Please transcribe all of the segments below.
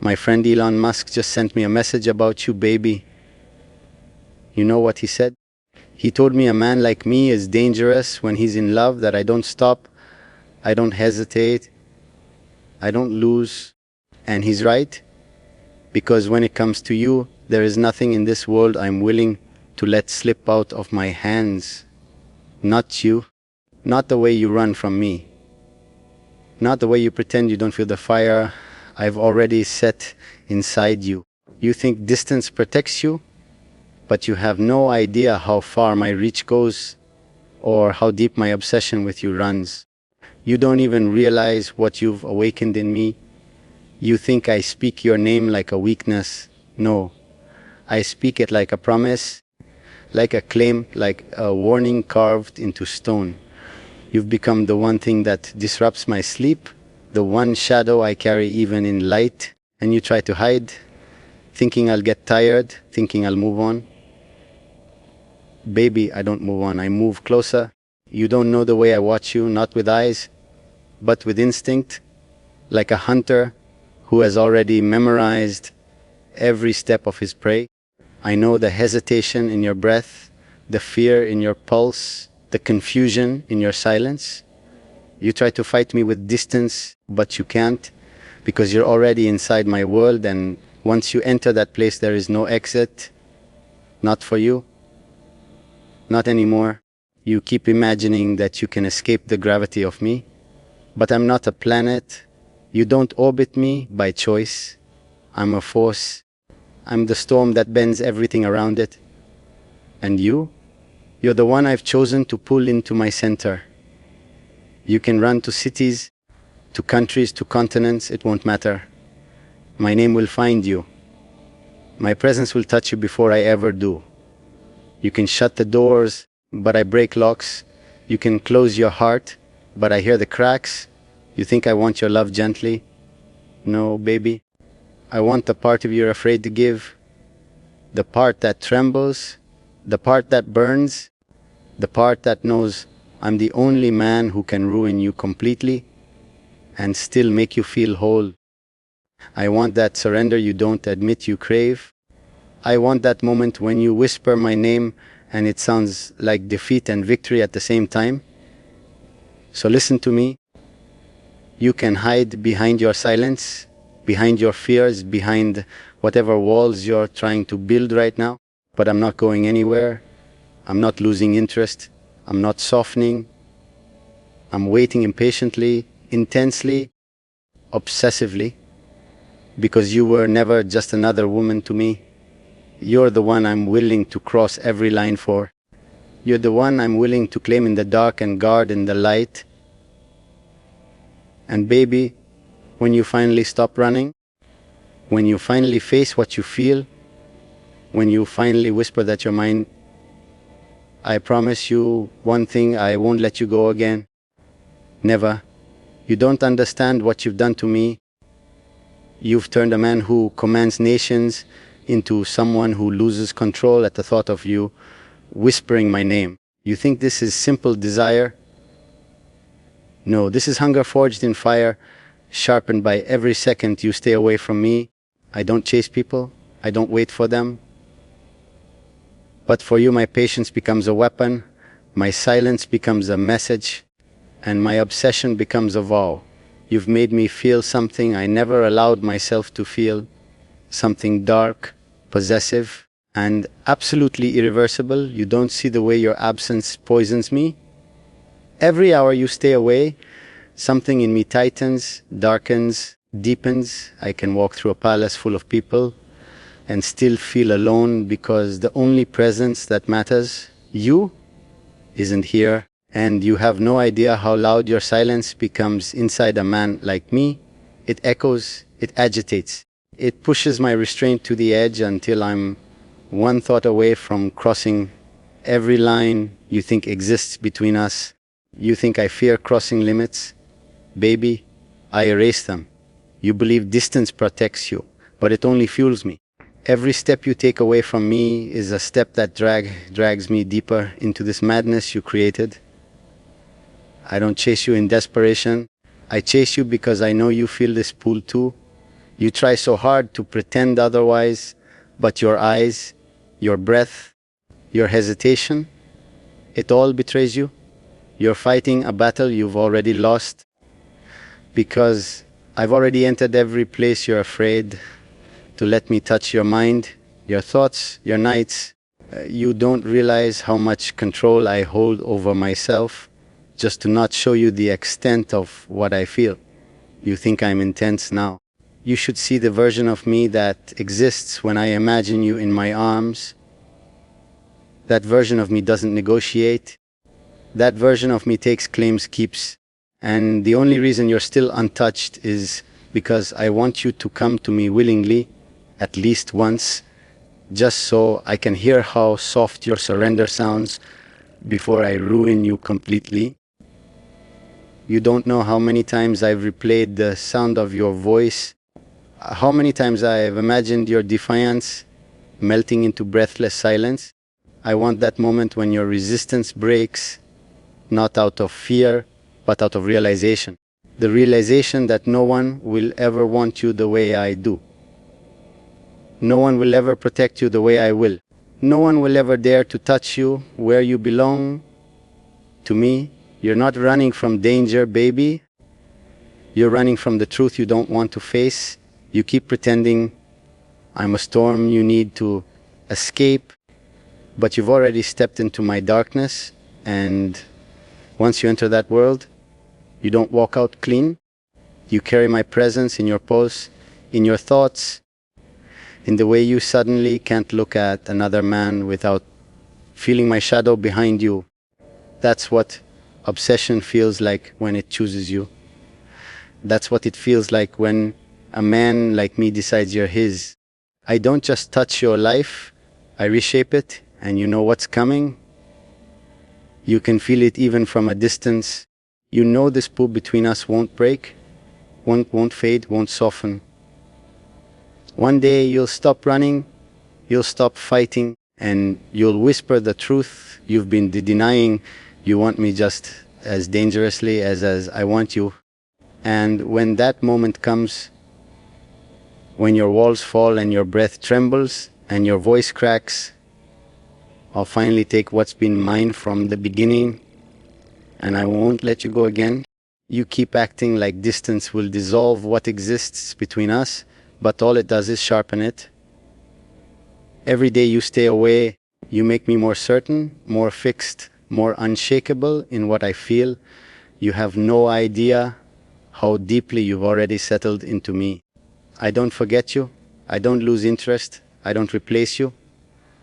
My friend Elon Musk just sent me a message about you, baby. You know what he said? He told me a man like me is dangerous when he's in love, that I don't stop, I don't hesitate, I don't lose. And he's right, because when it comes to you, there is nothing in this world I'm willing to let slip out of my hands. Not you, not the way you run from me, not the way you pretend you don't feel the fire I've already set inside you. You think distance protects you, but you have no idea how far my reach goes or how deep my obsession with you runs. You don't even realize what you've awakened in me. You think I speak your name like a weakness. No, I speak it like a promise, like a claim, like a warning carved into stone. You've become the one thing that disrupts my sleep, the one shadow I carry even in light, and you try to hide, thinking I'll get tired, thinking I'll move on. Baby, I don't move on, I move closer. You don't know the way I watch you, not with eyes, but with instinct, like a hunter who has already memorized every step of his prey. I know the hesitation in your breath, the fear in your pulse, the confusion in your silence. You try to fight me with distance, but you can't, because you're already inside my world, and once you enter that place, there is no exit. Not for you. Not anymore. You keep imagining that you can escape the gravity of me, but I'm not a planet. You don't orbit me by choice. I'm a force. I'm the storm that bends everything around it. And you're the one I've chosen to pull into my center. You can run to cities, to countries, to continents, it won't matter. My name will find you. My presence will touch you before I ever do. You can shut the doors, but I break locks. You can close your heart, but I hear the cracks. You think I want your love gently? No, baby. I want the part of you you're afraid to give. The part that trembles, the part that burns, the part that knows I'm the only man who can ruin you completely and still make you feel whole. I want that surrender you don't admit you crave. I want that moment when you whisper my name and it sounds like defeat and victory at the same time. So listen to me. You can hide behind your silence, behind your fears, behind whatever walls you're trying to build right now. But I'm not going anywhere. I'm not losing interest. I'm not softening. I'm waiting impatiently, intensely, obsessively, because you were never just another woman to me. You're the one I'm willing to cross every line for. You're the one I'm willing to claim in the dark and guard in the light. And baby, when you finally stop running, when you finally face what you feel, when you finally whisper that you're mine, I promise you one thing, I won't let you go again. Never. You don't understand what you've done to me. You've turned a man who commands nations into someone who loses control at the thought of you whispering my name. You think this is simple desire? No, this is hunger forged in fire, sharpened by every second you stay away from me. I don't chase people. I don't wait for them. But for you, my patience becomes a weapon, my silence becomes a message, and my obsession becomes a vow. You've made me feel something I never allowed myself to feel, something dark, possessive, and absolutely irreversible. You don't see the way your absence poisons me. Every hour you stay away, something in me tightens, darkens, deepens. I can walk through a palace full of people and still feel alone, because the only presence that matters, you, isn't here. And you have no idea how loud your silence becomes inside a man like me. It echoes, it agitates. It pushes my restraint to the edge until I'm one thought away from crossing every line you think exists between us. You think I fear crossing limits? Baby, I erase them. You believe distance protects you, but it only fuels me. Every step you take away from me is a step that drags me deeper into this madness you created. I don't chase you in desperation. I chase you because I know you feel this pull too. You try so hard to pretend otherwise, but your eyes, your breath, your hesitation, it all betrays you. You're fighting a battle you've already lost, because I've already entered every place you're afraid to let me touch your mind, your thoughts, your nights. You don't realize how much control I hold over myself just to not show you the extent of what I feel. You think I'm intense now. You should see the version of me that exists when I imagine you in my arms. That version of me doesn't negotiate. That version of me takes claims, keeps. And the only reason you're still untouched is because I want you to come to me willingly, at least once, just so I can hear how soft your surrender sounds before I ruin you completely. You don't know how many times I've replayed the sound of your voice, how many times I've imagined your defiance melting into breathless silence. I want that moment when your resistance breaks, not out of fear, but out of realization. The realization that no one will ever want you the way I do. No one will ever protect you the way I will. No one will ever dare to touch you where you belong. To me, you're not running from danger, baby. You're running from the truth you don't want to face. You keep pretending I'm a storm you need to escape, but you've already stepped into my darkness, and once you enter that world, you don't walk out clean. You carry my presence in your pulse, in your thoughts, in the way you suddenly can't look at another man without feeling my shadow behind you. That's what obsession feels like when it chooses you. That's what it feels like when a man like me decides you're his. I don't just touch your life, I reshape it, and you know what's coming. You can feel it even from a distance. You know this pull between us won't break, won't fade, won't soften. One day you'll stop running, you'll stop fighting, and you'll whisper the truth you've been denying. You want me just as dangerously as I want you. And when that moment comes, when your walls fall and your breath trembles and your voice cracks, I'll finally take what's been mine from the beginning, and I won't let you go again. You keep acting like distance will dissolve what exists between us, but all it does is sharpen it. Every day you stay away, you make me more certain, more fixed, more unshakable in what I feel. You have no idea how deeply you've already settled into me. I don't forget you, I don't lose interest, I don't replace you.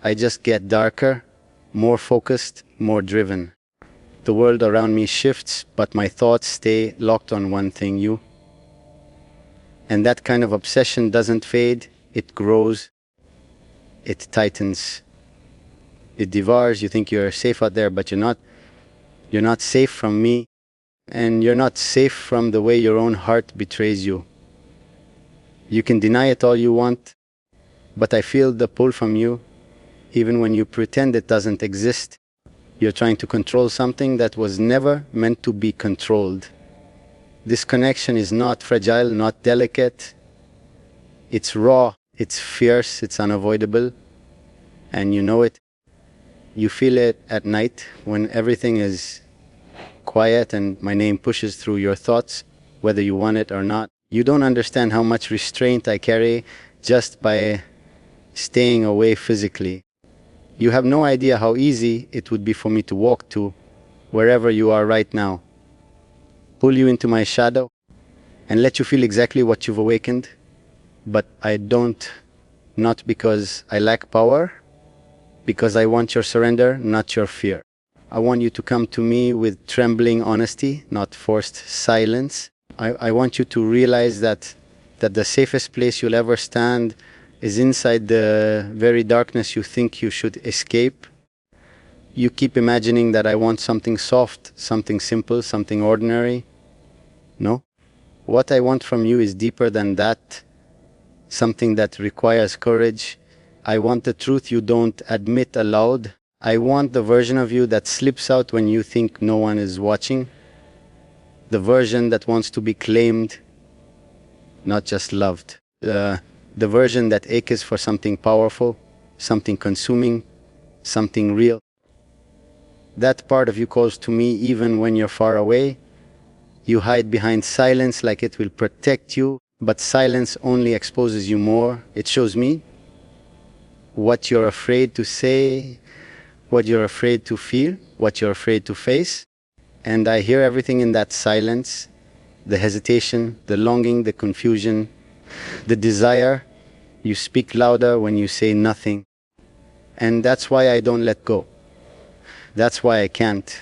I just get darker, more focused, more driven. The world around me shifts, but my thoughts stay locked on one thing, you. And that kind of obsession doesn't fade, it grows, it tightens, it devours. You think you're safe out there, but you're not. You're not safe from me, and you're not safe from the way your own heart betrays you. You can deny it all you want, but I feel the pull from you, even when you pretend it doesn't exist. You're trying to control something that was never meant to be controlled. This connection is not fragile, not delicate. It's raw, it's fierce, it's unavoidable, and you know it. You feel it at night when everything is quiet and my name pushes through your thoughts, whether you want it or not. You don't understand how much restraint I carry just by staying away physically. You have no idea how easy it would be for me to walk to wherever you are right now, pull you into my shadow, and let you feel exactly what you've awakened. But I don't, not because I lack power, because I want your surrender, not your fear. I want you to come to me with trembling honesty, not forced silence. I want you to realize that the safest place you'll ever stand is inside the very darkness you think you should escape. You keep imagining that I want something soft, something simple, something ordinary. No. What I want from you is deeper than that, something that requires courage. I want the truth you don't admit aloud. I want the version of you that slips out when you think no one is watching. The version that wants to be claimed, not just loved. Uh, the version that aches for something powerful, something consuming, something real. That part of you calls to me even when you're far away. You hide behind silence like it will protect you, but silence only exposes you more. It shows me what you're afraid to say, what you're afraid to feel, what you're afraid to face. And I hear everything in that silence, the hesitation, the longing, the confusion, the desire. You speak louder when you say nothing. And that's why I don't let go. That's why I can't.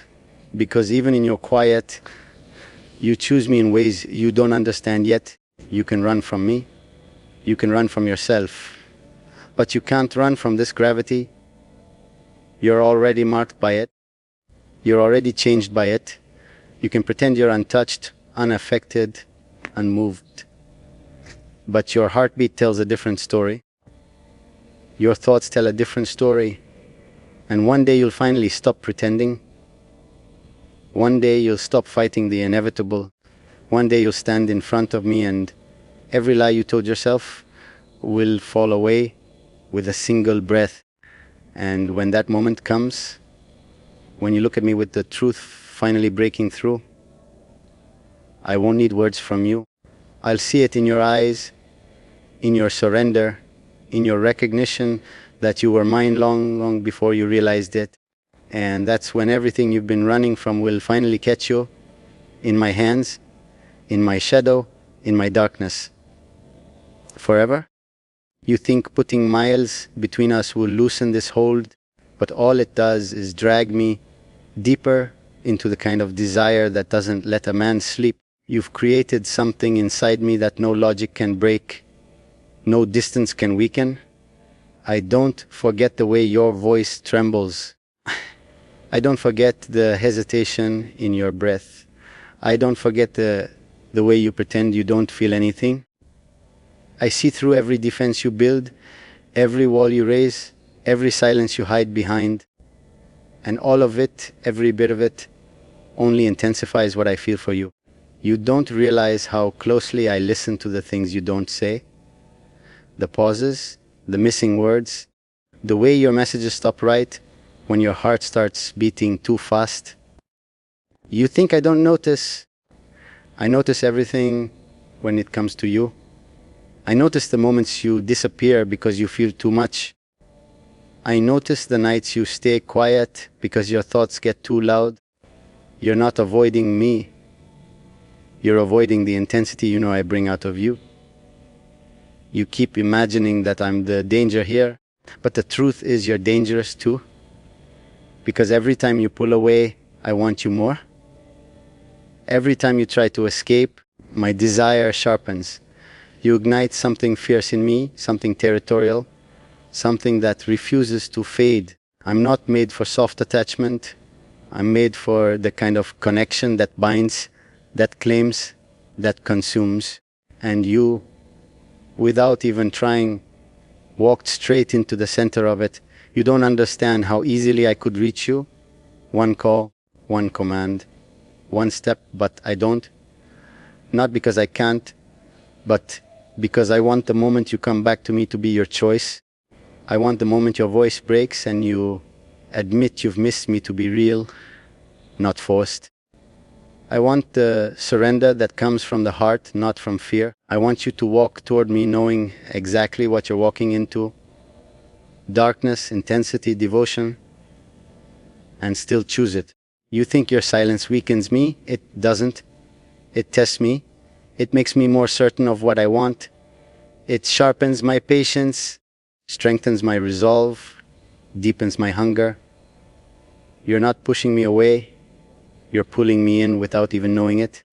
Because even in your quiet, you choose me in ways you don't understand yet. You can run from me. You can run from yourself. But you can't run from this gravity. You're already marked by it. You're already changed by it. You can pretend you're untouched, unaffected, unmoved. But your heartbeat tells a different story. Your thoughts tell a different story. And one day you'll finally stop pretending. One day you'll stop fighting the inevitable. One day you'll stand in front of me and every lie you told yourself will fall away with a single breath. And when that moment comes, when you look at me with the truth finally breaking through, I won't need words from you. I'll see it in your eyes, in your surrender, in your recognition that you were mine long, long before you realized it. And that's when everything you've been running from will finally catch you in my hands, in my shadow, in my darkness. Forever? You think putting miles between us will loosen this hold, but all it does is drag me deeper into the kind of desire that doesn't let a man sleep. You've created something inside me that no logic can break, no distance can weaken. I don't forget the way your voice trembles. I don't forget the hesitation in your breath. I don't forget the way you pretend you don't feel anything. I see through every defense you build, every wall you raise, every silence you hide behind. And all of it, every bit of it, only intensifies what I feel for you. You don't realize how closely I listen to the things you don't say. The pauses, the missing words, the way your messages stop right when your heart starts beating too fast. You think I don't notice? I notice everything when it comes to you. I notice the moments you disappear because you feel too much. I notice the nights you stay quiet because your thoughts get too loud. You're not avoiding me. You're avoiding the intensity you know I bring out of you. You keep imagining that I'm the danger here, but the truth is you're dangerous too. Because every time you pull away, I want you more. Every time you try to escape, my desire sharpens. You ignite something fierce in me, something territorial, something that refuses to fade. I'm not made for soft attachment. I'm made for the kind of connection that binds, that claims, that consumes. And you, without even trying, walked straight into the center of it. You don't understand how easily I could reach you. One call, one command, one step, but I don't. Not because I can't, but because I want the moment you come back to me to be your choice. I want the moment your voice breaks and you admit you've missed me to be real, not forced. I want the surrender that comes from the heart, not from fear. I want you to walk toward me knowing exactly what you're walking into. Darkness, intensity, devotion, and still choose it. You think your silence weakens me? It doesn't. It tests me. It makes me more certain of what I want. It sharpens my patience, strengthens my resolve, deepens my hunger. You're not pushing me away. You're pulling me in without even knowing it.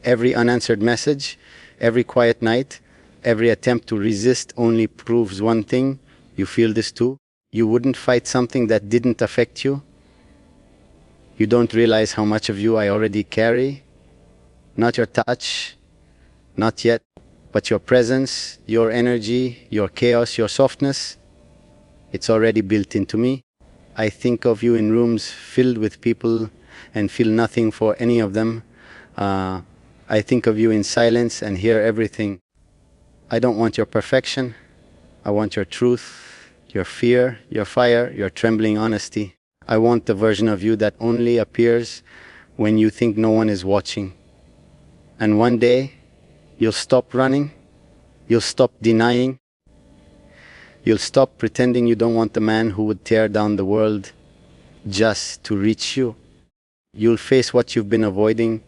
Every unanswered message, every quiet night, every attempt to resist only proves one thing. You feel this too. You wouldn't fight something that didn't affect you. You don't realize how much of you I already carry. Not your touch, not yet, but your presence, your energy, your chaos, your softness. It's already built into me. I think of you in rooms filled with people and feel nothing for any of them. I think of you in silence and hear everything. I don't want your perfection. I want your truth, your fear, your fire, your trembling honesty. I want the version of you that only appears when you think no one is watching. And one day, you'll stop running, you'll stop denying, you'll stop pretending you don't want the man who would tear down the world just to reach you. You'll face what you've been avoiding,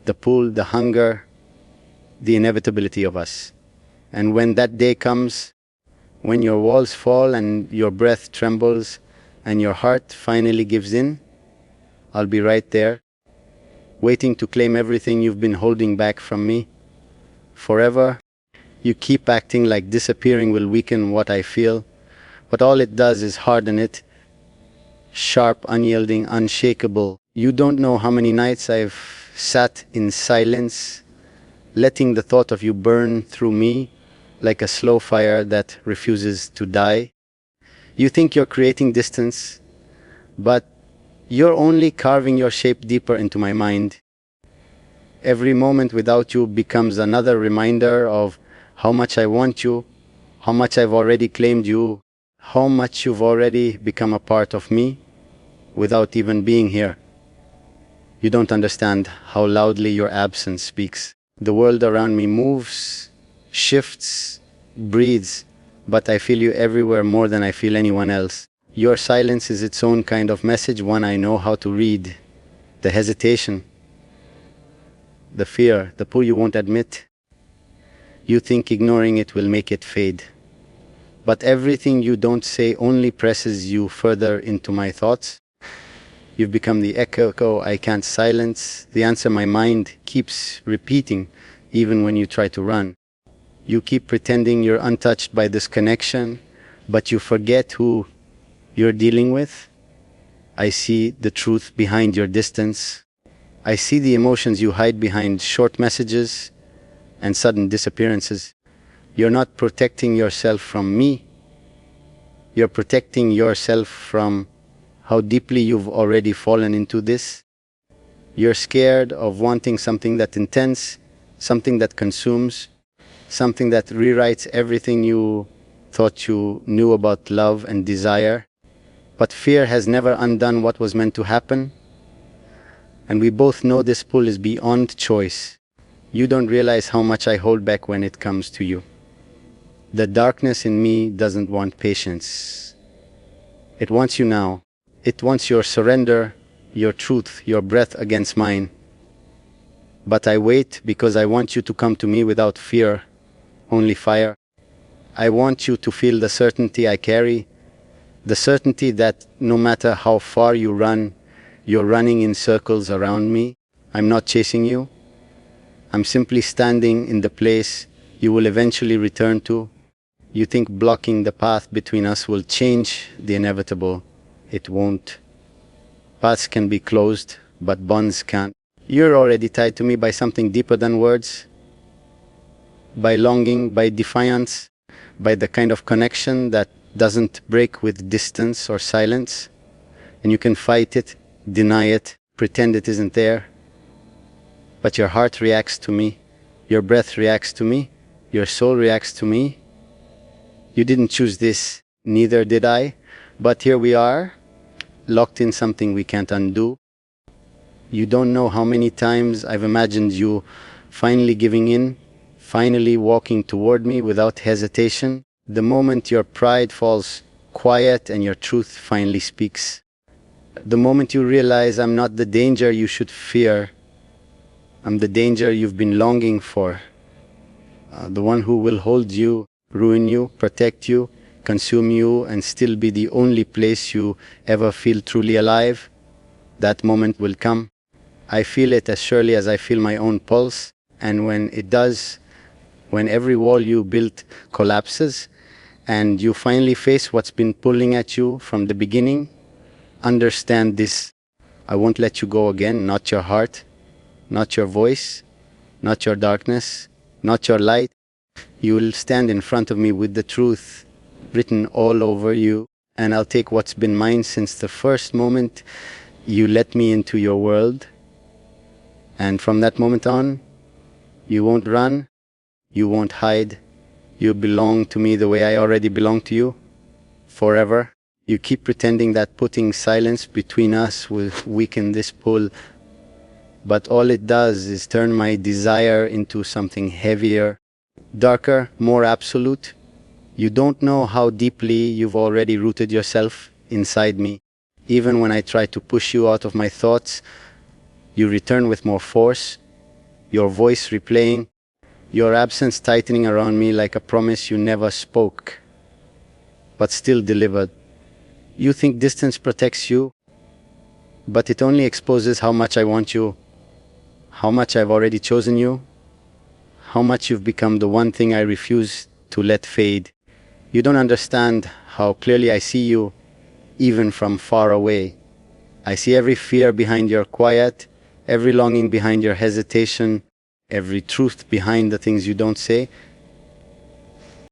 the pull, the hunger, the inevitability of us. And when that day comes, when your walls fall and your breath trembles and your heart finally gives in, I'll be right there, waiting to claim everything you've been holding back from me. Forever, you keep acting like disappearing will weaken what I feel, but all it does is harden it. Sharp, unyielding, unshakable. You don't know how many nights I've sat in silence, letting the thought of you burn through me like a slow fire that refuses to die. You think you're creating distance, but you're only carving your shape deeper into my mind. Every moment without you becomes another reminder of how much I want you, how much I've already claimed you, how much you've already become a part of me without even being here. You don't understand how loudly your absence speaks. The world around me moves, shifts, breathes, but I feel you everywhere more than I feel anyone else. Your silence is its own kind of message, one I know how to read. The hesitation, the fear, the pull you won't admit. You think ignoring it will make it fade. But everything you don't say only presses you further into my thoughts. You've become the echo I can't silence, the answer my mind keeps repeating even when you try to run. You keep pretending you're untouched by this connection, but you forget who you're dealing with. I see the truth behind your distance. I see the emotions you hide behind short messages and sudden disappearances. You're not protecting yourself from me. You're protecting yourself from how deeply you've already fallen into this. You're scared of wanting something that's intense, something that consumes, something that rewrites everything you thought you knew about love and desire. But fear has never undone what was meant to happen. And we both know this pull is beyond choice. You don't realize how much I hold back when it comes to you. The darkness in me doesn't want patience. It wants you now. It wants your surrender, your truth, your breath against mine. But I wait because I want you to come to me without fear, only fire. I want you to feel the certainty I carry, the certainty that no matter how far you run, you're running in circles around me. I'm not chasing you. I'm simply standing in the place you will eventually return to. You think blocking the path between us will change the inevitable. It won't. Paths can be closed, but bonds can't. You're already tied to me by something deeper than words, by longing, by defiance, by the kind of connection that doesn't break with distance or silence. And you can fight it, deny it, pretend it isn't there. But your heart reacts to me, your breath reacts to me, your soul reacts to me. You didn't choose this, neither did I, but here we are, locked in something we can't undo. You don't know how many times I've imagined you finally giving in, finally walking toward me without hesitation. The moment your pride falls quiet and your truth finally speaks. The moment you realize I'm not the danger you should fear. I'm the danger you've been longing for. The one who will hold you, ruin you, protect you, consume you, and still be the only place you ever feel truly alive. That moment will come. I feel it as surely as I feel my own pulse. And when it does, when every wall you built collapses, and you finally face what's been pulling at you from the beginning, understand this. I won't let you go again, not your heart, not your voice, not your darkness, not your light. You will stand in front of me with the truth written all over you, and I'll take what's been mine since the first moment you let me into your world. And from that moment on, you won't run, you won't hide, You belong to me the way I already belong to you, forever. You keep pretending that putting silence between us will weaken this pull, but all it does is turn my desire into something heavier, darker, more absolute. You don't know how deeply you've already rooted yourself inside me. Even when I try to push you out of my thoughts, you return with more force, your voice replaying, your absence tightening around me like a promise you never spoke, but still delivered. You think distance protects you, but it only exposes how much I want you, how much I've already chosen you, how much you've become the one thing I refuse to let fade. You don't understand how clearly I see you, even from far away. I see every fear behind your quiet, every longing behind your hesitation, every truth behind the things you don't say.